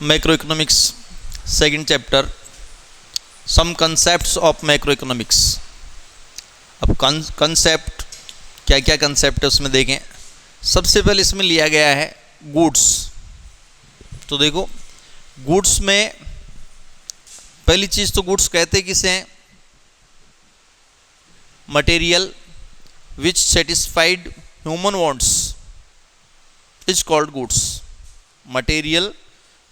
Macro economics second chapter, some concepts of macroeconomics. अब concept क्या क्या concept है उसमें देखें। सबसे पहले इसमें लिया गया है गुड्स। तो देखो गुड्स में पहली चीज़ तो गुड्स कहते किसे हैं? Material which satisfied human wants is called goods. Material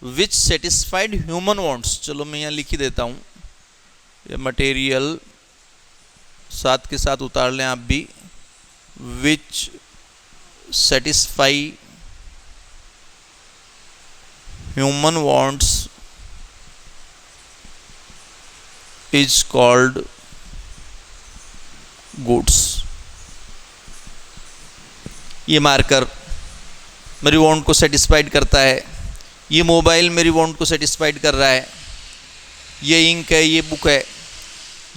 which satisfied human wants, चलो मैं यहाँ लिख ही देता हूँ, ये मटेरियल साथ के साथ उतार लें आप भी, विच satisfy human wants is called goods. ये मार्कर मेरी वांट को सेटिस्फाइड करता है, ये मोबाइल मेरी वांट को सेटिस्फाइड कर रहा है, ये इंक है, ये बुक है,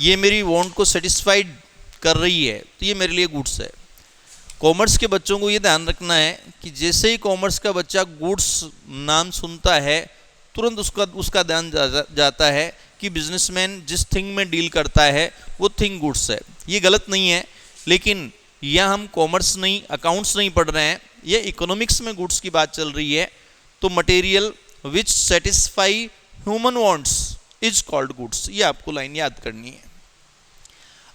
ये मेरी वांट को सेटिस्फाइड कर रही है, तो ये मेरे लिए गुड्स है। कॉमर्स के बच्चों को ये ध्यान रखना है कि जैसे ही कॉमर्स का बच्चा गुड्स नाम सुनता है तुरंत उसका ध्यान जाता है कि बिजनेसमैन जिस थिंग में डील करता है वो थिंग गुड्स है। ये गलत नहीं है, लेकिन यहाँ हम कॉमर्स नहीं, अकाउंट्स नहीं पढ़ रहे हैं, ये इकोनॉमिक्स में गुड्स की बात चल रही है। तो material which satisfy human wants is called goods, ये आपको लाइन याद करनी है।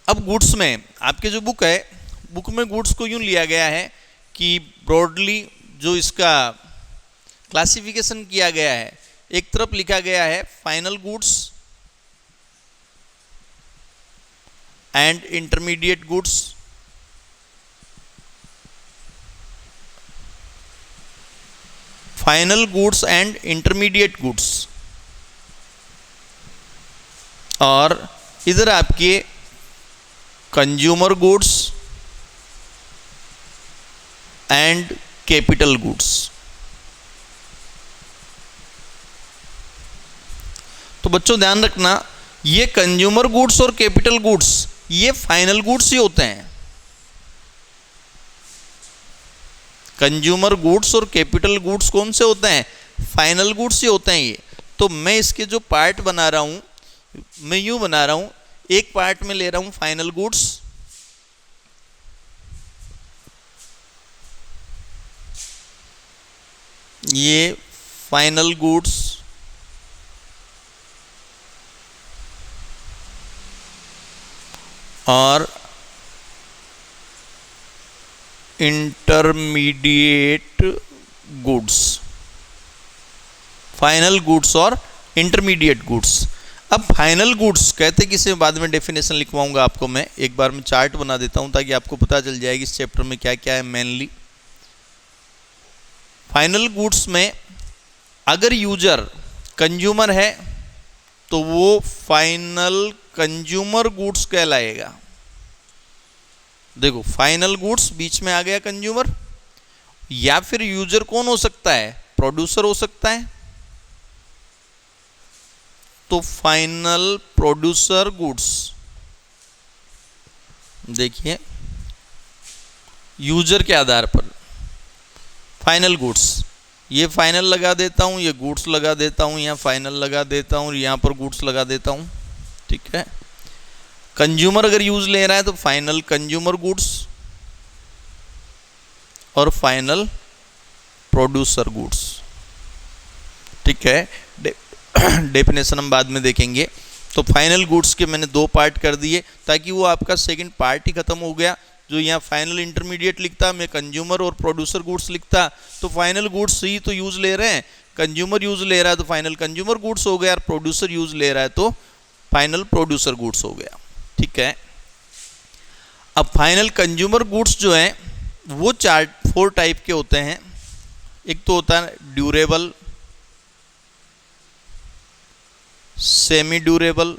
अब गुड्स में आपके जो बुक है, बुक में गुड्स को यूं लिया गया है कि ब्रॉडली जो इसका क्लासिफिकेशन किया गया है, एक तरफ लिखा गया है final goods and intermediate goods, final goods and intermediate goods, और इधर आपके consumer goods and capital goods. तो बच्चों ध्यान रखना, ये कंज्यूमर गुड्स और कैपिटल गुड्स ये फाइनल गुड्स ही होते हैं। कंज्यूमर गुड्स और कैपिटल गुड्स कौन से होते हैं? फाइनल गुड्स ही होते हैं ये। तो मैं इसके जो पार्ट बना रहा हूं, मैं यूं बना रहा हूं, एक पार्ट में ले रहा हूं फाइनल गुड्स, ये फाइनल गुड्स, और इंटरमीडिएट गुड्स, फाइनल गुड्स और इंटरमीडिएट गुड्स। अब फाइनल गुड्स कहते किसे, बाद में डेफिनेशन लिखवाऊंगा आपको मैं, एक बार मैं चार्ट बना देता हूं ताकि आपको पता चल जाएगी इस चैप्टर में क्या क्या है मेनली। फाइनल गुड्स में अगर यूजर कंज्यूमर है तो वो फाइनल कंज्यूमर गुड्स कहलाएगा। देखो फाइनल गुड्स बीच में आ गया कंज्यूमर, या फिर यूजर कौन हो सकता है? प्रोड्यूसर हो सकता है, तो फाइनल प्रोड्यूसर गुड्स। देखिए यूजर के आधार पर फाइनल गुड्स, ये फाइनल लगा देता हूं, ये गुड्स लगा देता हूं, यहाँ फाइनल लगा देता हूं, यहाँ पर गुड्स लगा देता हूं, ठीक है। कंज्यूमर अगर यूज ले रहा है तो फाइनल कंज्यूमर गुड्स और फाइनल प्रोड्यूसर गुड्स, ठीक है। डेफिनेशन हम बाद में देखेंगे। तो फाइनल गुड्स के मैंने दो पार्ट कर दिए ताकि वो आपका सेकंड पार्ट ही खत्म हो गया। जो यहाँ फाइनल इंटरमीडिएट लिखता, मैं कंज्यूमर और प्रोड्यूसर गुड्स लिखता, तो फाइनल गुड्स ही तो यूज ले रहे हैं, कंज्यूमर यूज ले रहा है तो फाइनल कंज्यूमर गुड्स हो गया, और प्रोड्यूसर यूज ले रहा है तो फाइनल प्रोड्यूसर गुड्स हो गया, ठीक है। अब फाइनल कंज्यूमर गुड्स जो हैं वो फोर टाइप के होते हैं। एक तो होता है durable, semi durable,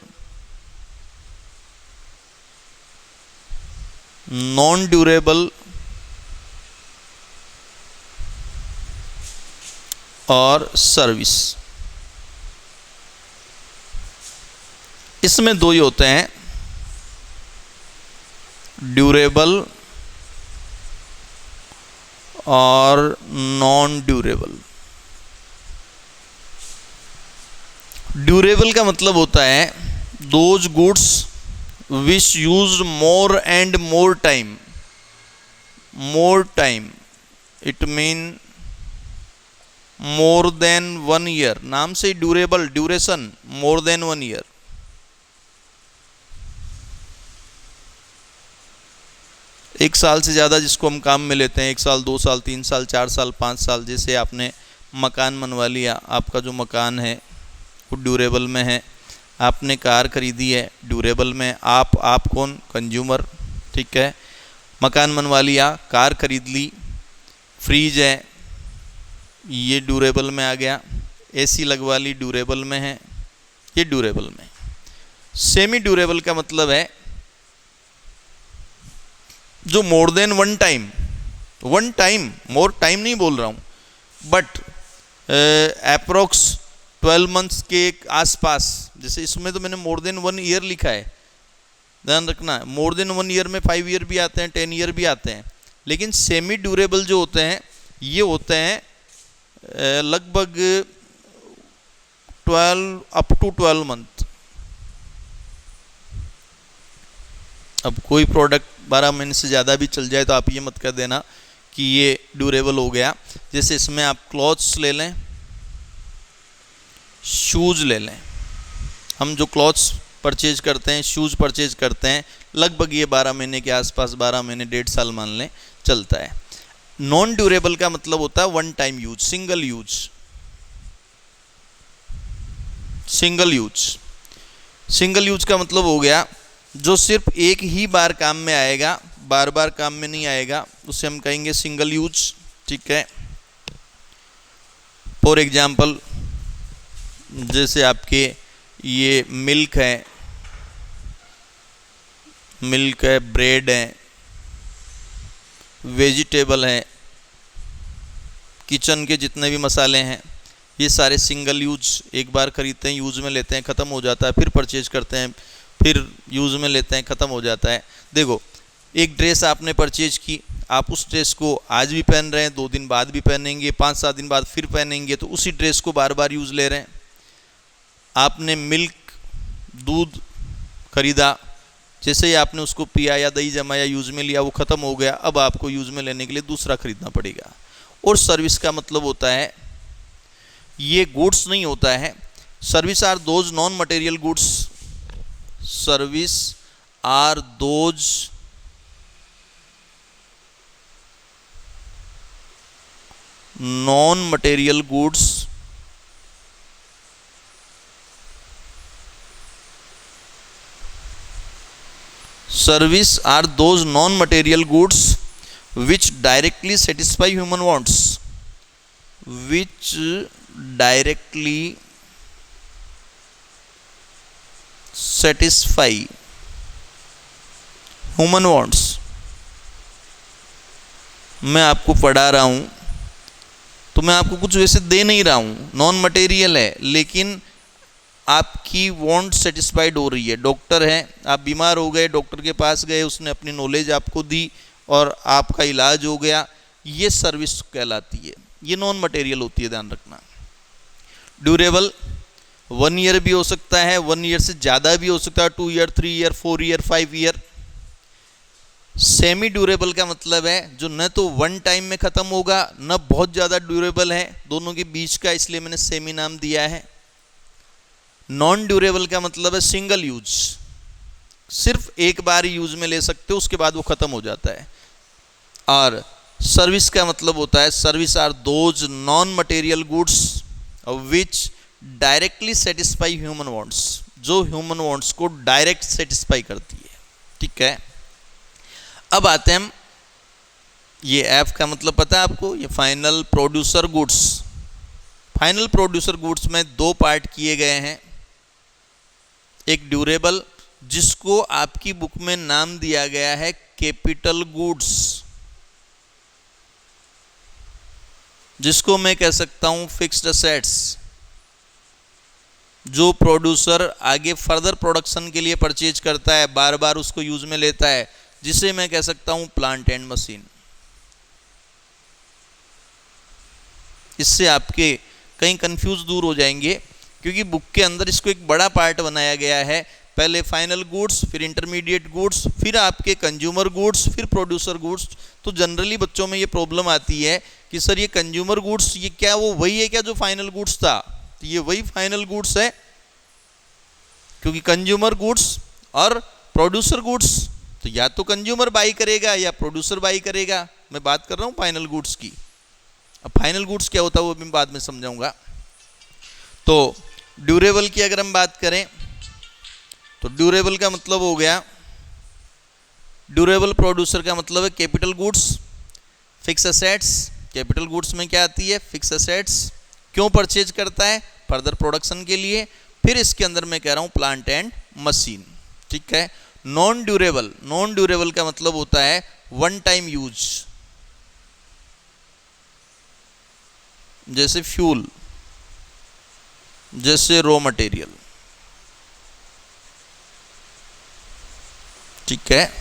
non durable और सर्विस। इसमें दो ही होते हैं, ड्यूरेबल और नॉन ड्यूरेबल। ड्यूरेबल का मतलब होता है those goods which use more and more time, it mean more than 1 year. नाम से durable, duration more than 1 year. एक साल से ज़्यादा जिसको हम काम में लेते हैं, 1 साल, 2 साल, 3 साल, 4 साल, 5 साल। जैसे आपने मकान बनवा लिया, आपका जो मकान है वो ड्यूरेबल में है। आपने कार खरीदी है, ड्यूरेबल में। आप कौन? कंज्यूमर, ठीक है। मकान बनवा लिया, कार खरीद ली, फ्रीज है, ये ड्यूरेबल में आ गया। एसी लगवा ली, ड्यूरेबल में है, ये ड्यूरेबल में। सेमी ड्यूरेबल का मतलब है जो more than 1 time, more time नहीं बोल रहा हूँ, बट अप्रोक्स 12 मंथ्स के आसपास। जैसे इसमें तो मैंने मोर देन 1 ईयर लिखा है, ध्यान रखना। मोर देन 1 ईयर में 5 ईयर भी आते हैं, 10 ईयर भी आते हैं। लेकिन सेमी ड्यूरेबल जो होते हैं ये होते हैं लगभग 12 अप टू 12 मंथ। अब कोई प्रोडक्ट 12 महीने से ज़्यादा भी चल जाए तो आप ये मत कर देना कि ये ड्यूरेबल हो गया। जैसे इसमें आप क्लॉथ्स ले लें, शूज़ ले लें। हम जो क्लॉथ्स परचेज करते हैं, शूज़ परचेज करते हैं, लगभग ये 12 महीने के आसपास, 12 महीने 1.5 साल मान लें, चलता है। नॉन ड्यूरेबल का मतलब होता है 1 time use, single use. Single use का मतलब हो गया जो सिर्फ एक ही बार काम में आएगा, बार बार काम में नहीं आएगा, उसे हम कहेंगे सिंगल यूज, ठीक है। फॉर एग्जाम्पल, जैसे आपके ये मिल्क है, ब्रेड है, वेजिटेबल है, किचन के जितने भी मसाले हैं, ये सारे सिंगल यूज। एक बार खरीदते हैं, यूज़ में लेते हैं, ख़त्म हो जाता है, फिर परचेज करते हैं, फिर यूज़ में लेते हैं, ख़त्म हो जाता है। देखो, एक ड्रेस आपने परचेज की, आप उस ड्रेस को आज भी पहन रहे हैं, 2 दिन बाद भी पहनेंगे, 5-7 दिन बाद फिर पहनेंगे, तो उसी ड्रेस को बार बार यूज़ ले रहे हैं। आपने मिल्क, दूध खरीदा, जैसे ही आपने उसको पिया या दही जमाया, यूज़ में लिया, वो ख़त्म हो गया। अब आपको यूज़ में लेने के लिए दूसरा खरीदना पड़ेगा। और सर्विस का मतलब होता है, ये गुड्स नहीं होता है। Service are those non material goods, service are those non material goods which directly satisfy human wants, which directly satisfy human wants। मैं आपको पढ़ा रहा हूँ तो मैं आपको कुछ वैसे दे नहीं रहा हूँ, नॉन मटेरियल है, लेकिन आपकी वांट सेटिस्फाइड हो रही है। डॉक्टर है, आप बीमार हो गए, डॉक्टर के पास गए, उसने अपनी नॉलेज आपको दी और आपका इलाज हो गया, ये सर्विस कहलाती है। ये नॉन मटेरियल होती है, ध्यान रखना। ड्यूरेबल 1 ईयर भी हो सकता है, 1 ईयर से ज़्यादा भी हो सकता है, 2 year, 3 year, 4 year, 5 year. Semi durable का मतलब है जो न तो 1 टाइम में ख़त्म होगा, न बहुत ज़्यादा ड्यूरेबल है, दोनों के बीच का, इसलिए मैंने सेमी नाम दिया है। नॉन ड्यूरेबल का मतलब है सिंगल यूज, सिर्फ एक बार यूज में ले सकते हो, उसके बाद वो ख़त्म हो जाता है। और सर्विस का मतलब होता है, service are those non material goods which directly satisfy human wants, जो ह्यूमन वांट्स को डायरेक्ट सेटिस्फाई करती है, ठीक है। अब आते हैं हम, ये एफ का मतलब पता है आपको, ये final producer goods. Final producer goods में 2 पार्ट किए गए हैं। एक ड्यूरेबल, जिसको आपकी बुक में नाम दिया गया है कैपिटल गुड्स, जिसको मैं कह सकता हूं फिक्स्ड असेट्स, जो प्रोड्यूसर आगे फर्दर प्रोडक्शन के लिए परचेज करता है, बार बार उसको यूज में लेता है, जिसे मैं कह सकता हूं प्लांट एंड मशीन। इससे आपके कई कंफ्यूज दूर हो जाएंगे क्योंकि बुक के अंदर इसको एक बड़ा पार्ट बनाया गया है। पहले फाइनल गुड्स, फिर इंटरमीडिएट गुड्स, फिर आपके कंज्यूमर गुड्स, फिर प्रोड्यूसर गुड्स। तो जनरली बच्चों में ये प्रॉब्लम आती है कि सर ये कंज्यूमर गुड्स ये क्या वो वही है क्या जो फाइनल गुड्स था? तो ये वही फाइनल गुड्स है, क्योंकि कंज्यूमर गुड्स और प्रोड्यूसर गुड्स तो या तो कंज्यूमर बाई करेगा या प्रोड्यूसर बाई करेगा। मैं बात कर रहा हूँ फाइनल गुड्स की। अब फाइनल गुड्स क्या होता है वो मैं बाद में समझाऊंगा। तो ड्यूरेबल की अगर हम बात करें तो ड्यूरेबल का मतलब हो गया, ड्यूरेबल प्रोड्यूसर का मतलब है capital goods, fix assets. Capital goods में क्या आती है? Fix assets. क्यों परचेज करता है? फर्दर प्रोडक्शन के लिए। फिर इसके अंदर मैं कह रहा हूँ प्लांट एंड मशीन। ठीक है। नॉन ड्यूरेबल, नॉन ड्यूरेबल का मतलब होता है वन टाइम यूज, जैसे फ्यूल, जैसे रॉ मटेरियल। ठीक है,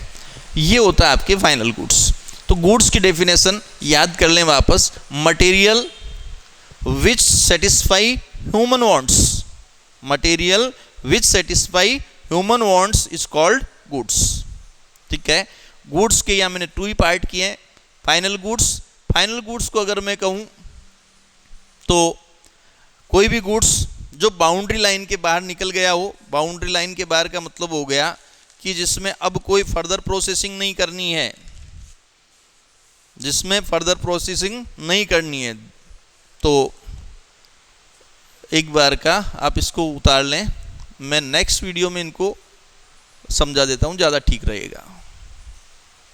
ये होता है आपके फाइनल गुड्स। तो गुड्स की डेफिनेशन याद कर लें वापस, material which satisfy human wants, material which satisfy human wants is called goods. ठीक है, गुड्स के यहाँ मैंने 2 ही पार्ट किए हैं। फाइनल गुड्स, फाइनल गुड्स को अगर मैं कहूँ तो कोई भी गुड्स जो बाउंड्री लाइन के बाहर निकल गया हो। बाउंड्री लाइन के बाहर का मतलब हो गया कि जिसमें अब कोई फर्दर प्रोसेसिंग नहीं करनी है, जिसमें फर्दर प्रोसेसिंग नहीं करनी है। तो एक बार का आप इसको उतार लें, मैं नेक्स्ट वीडियो में इनको समझा देता हूँ, ज़्यादा ठीक रहेगा।